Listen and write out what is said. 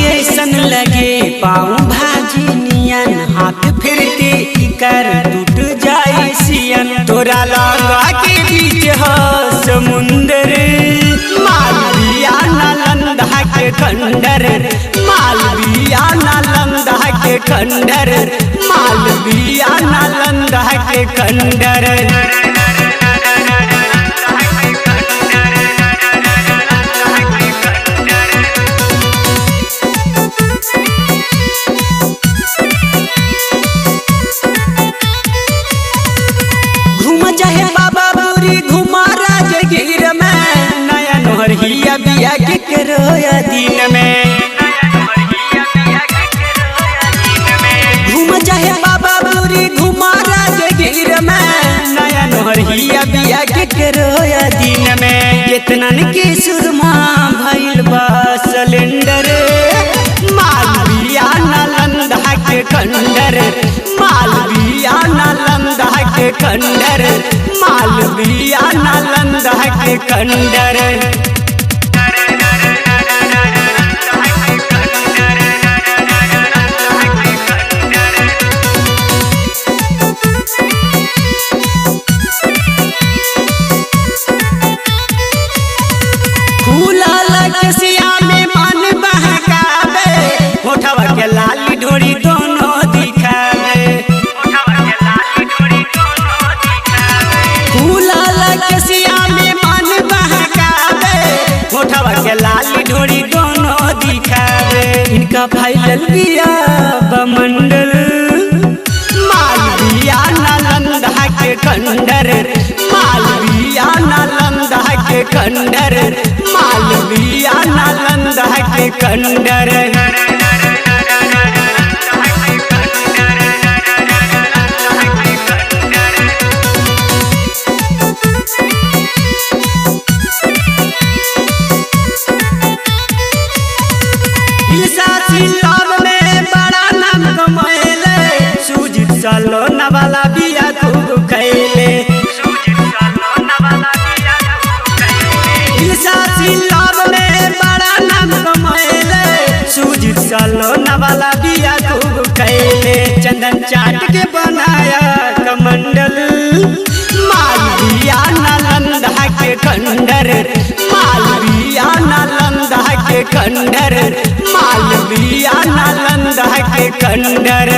ऐसन लगे पाँव भाजी नियन, हाथ फिर के इकर टूट जाए सियन। तोरा लगा के बीच हो समुंदर, मालविया नालंदा के खंडर, मालविया नालंदा के खंडर, मालविया नालंदा के खंडर। चाहे बाबा बुरी घुमा राजगीर में, नया नोहरिया बिया के करोया दिन में। घूम चाहे बाबा बुरी घुमा राजगीर में, नया नोहरिया बिया के करोया दिन में। केतनन के सुरमा भइल बा सिलेंडर, मालविया नालंदा के खंडर, मालविया नालंदा के खंडर, मालविया नालंदा के खंडर। केसिया में मन बहकावे, होठवा के लाली ढोरी दोनों दिखावे। फूला केसिया में मन बहकावे, होठवा के लाली ढोरी दोनों दिखावे। इनका फैलल बिया बमंडल, मालविया नालंदा के खंडर, मालविया नालंदा के खंडर, मालविया नालंदा के खंडर। में बड़ा नाम कमैले, सुजीत सलोना वाला बिया खूब खैले। में बड़ा नाम कमैले, सुजीत सलोना वाला बिया खूब खैले। चंदन चाट के बनाया कमंडल, मालविया नालंदा के खंडर, मालविया नालंदा के खंडर, मालविया नालंदा के खंडर।